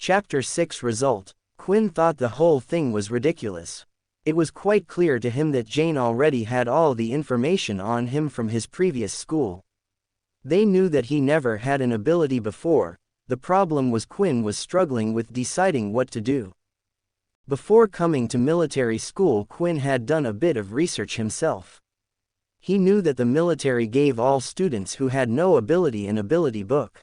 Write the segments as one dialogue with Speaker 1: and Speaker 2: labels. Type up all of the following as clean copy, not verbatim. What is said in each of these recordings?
Speaker 1: Chapter 6 Result. Quinn thought the whole thing was ridiculous. It was quite clear to him that Jane already had all the information on him from his previous school. They knew that he never had an ability before. The problem was Quinn was struggling with deciding what to do. Before coming to military school, Quinn had done a bit of research himself. He knew that the military gave all students who had no ability an ability book.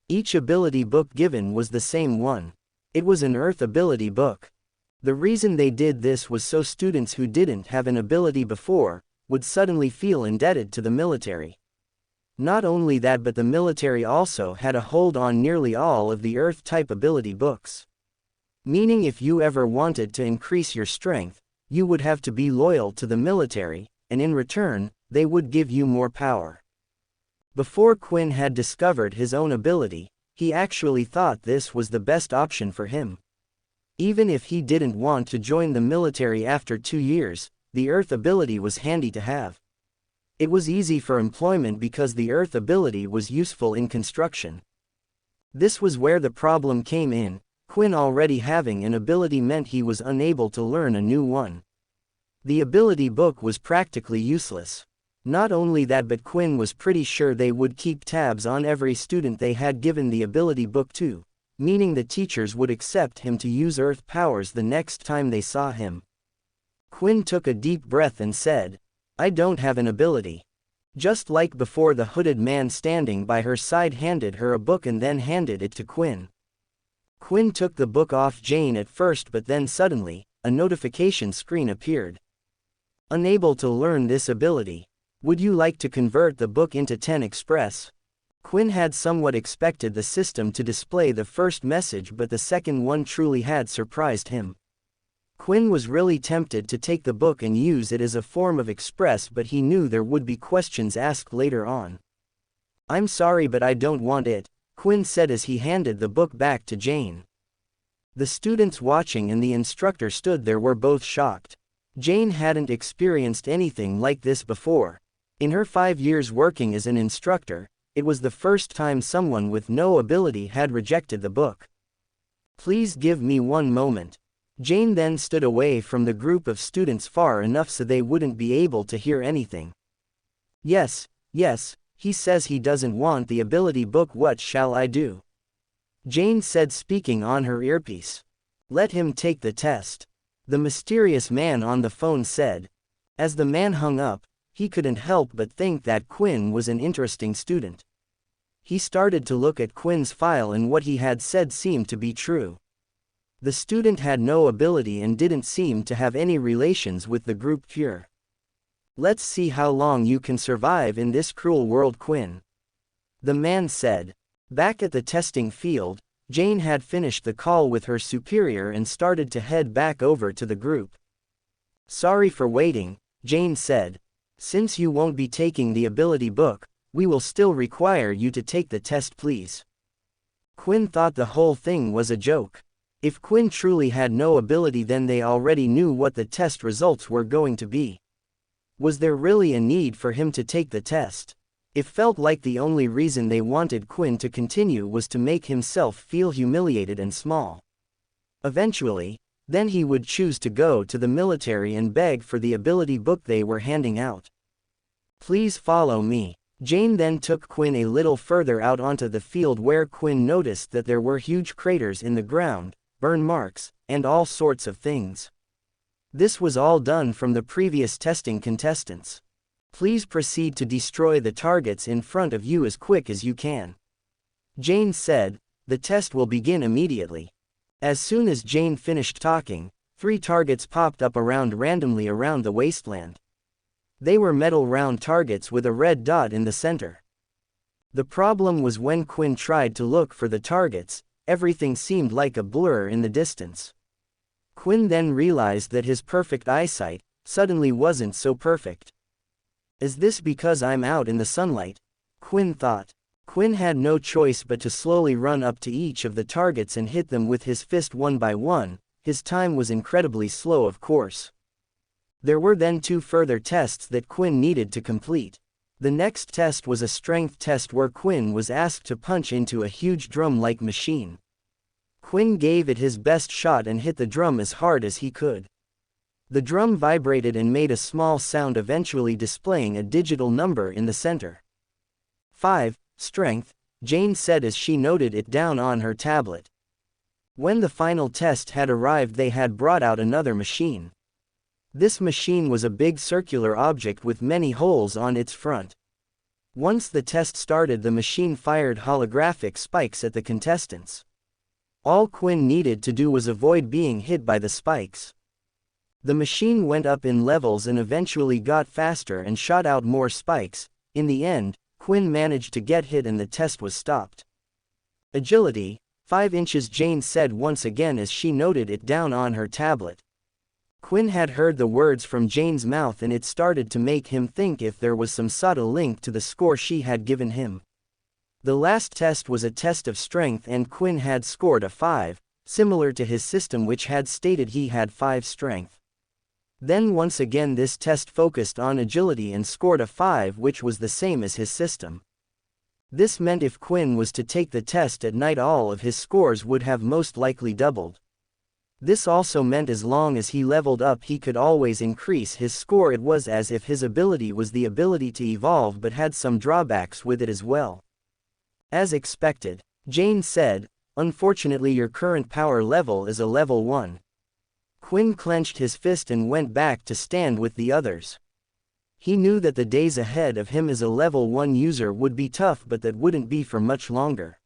Speaker 1: Each ability book given was the same one. It was an Earth ability book. The reason they did this was so students who didn't have an ability before would suddenly feel indebted to the military. Not only that, but the military also had a hold on nearly all of the Earth-type ability books. Meaning if you ever wanted to increase your strength, you would have to be loyal to the military, and in return, they would give you more power. Before Quinn had discovered his own ability, he actually thought this was the best option for him. Even if he didn't want to join the military after 2 years, the Earth ability was handy to have. It was easy for employment because the Earth ability was useful in construction. This was where the problem came in. Quinn already having an ability meant he was unable to learn a new one. The ability book was practically useless. Not only that, but Quinn was pretty sure they would keep tabs on every student they had given the ability book to, meaning the teachers would accept him to use Earth powers the next time they saw him. Quinn took a deep breath and said, "I don't have an ability." Just like before, the hooded man standing by her side handed her a book and then handed it to Quinn. Quinn took the book off Jane at first, but then suddenly, a notification screen appeared. Unable to learn this ability. Would you like to convert the book into 10 Express? Quinn had somewhat expected the system to display the first message, but the second one truly had surprised him. Quinn was really tempted to take the book and use it as a form of Express, but he knew there would be questions asked later on. "I'm sorry, but I don't want it," Quinn said as he handed the book back to Jane. The students watching and the instructor stood there were both shocked. Jane hadn't experienced anything like this before. In her 5 years working as an instructor, it was the first time someone with no ability had rejected the book. "Please give me one moment." Jane then stood away from the group of students far enough so they wouldn't be able to hear anything. Yes, he says he doesn't want the ability book. What shall I do?" Jane said, speaking on her earpiece. "Let him take the test," the mysterious man on the phone said. As the man hung up, he couldn't help but think that Quinn was an interesting student. He started to look at Quinn's file, and what he had said seemed to be true. The student had no ability and didn't seem to have any relations with the group cure. "Let's see how long you can survive in this cruel world, Quinn," the man said. Back at the testing field, Jane had finished the call with her superior and started to head back over to the group. "Sorry for waiting," Jane said. "Since you won't be taking the ability book, we will still require you to take the test, please." Quinn thought the whole thing was a joke. If Quinn truly had no ability, then they already knew what the test results were going to be. Was there really a need for him to take the test? It felt like the only reason they wanted Quinn to continue was to make himself feel humiliated and small. Eventually, then he would choose to go to the military and beg for the ability book they were handing out. "Please follow me." Jane then took Quinn a little further out onto the field, where Quinn noticed that there were huge craters in the ground, burn marks, and all sorts of things. This was all done from the previous testing contestants. "Please proceed to destroy the targets in front of you as quick as you can," Jane said. "The test will begin immediately." As soon as Jane finished talking, 3 targets popped up randomly around the wasteland. They were metal round targets with a red dot in the center. The problem was when Quinn tried to look for the targets, everything seemed like a blur in the distance. Quinn then realized that his perfect eyesight suddenly wasn't so perfect. "Is this because I'm out in the sunlight?" Quinn thought. Quinn had no choice but to slowly run up to each of the targets and hit them with his fist one by one. His time was incredibly slow, of course. There were then 2 further tests that Quinn needed to complete. The next test was a strength test where Quinn was asked to punch into a huge drum-like machine. Quinn gave it his best shot and hit the drum as hard as he could. The drum vibrated and made a small sound, eventually displaying a digital number in the center. 5. Strength, Jane said as she noted it down on her tablet. When the final test had arrived, they had brought out another machine. This machine was a big circular object with many holes on its front. Once the test started, the machine fired holographic spikes at the contestants. All Quinn needed to do was avoid being hit by the spikes. The machine went up in levels and eventually got faster and shot out more spikes. In the end, Quinn managed to get hit and the test was stopped. Agility, 5 inches, Jane said once again as she noted it down on her tablet. Quinn had heard the words from Jane's mouth and it started to make him think if there was some subtle link to the score she had given him. The last test was a test of strength and Quinn had scored a 5, similar to his system which had stated he had 5 strength. Then once again this test focused on agility and scored a 5, which was the same as his system. This meant if Quinn was to take the test at night, all of his scores would have most likely doubled. This also meant as long as he leveled up he could always increase his score. It was as if his ability was the ability to evolve but had some drawbacks with it as well. As expected, Jane said, "Unfortunately your current power level is a level 1. Quinn clenched his fist and went back to stand with the others. He knew that the days ahead of him as a level 1 user would be tough, but that wouldn't be for much longer.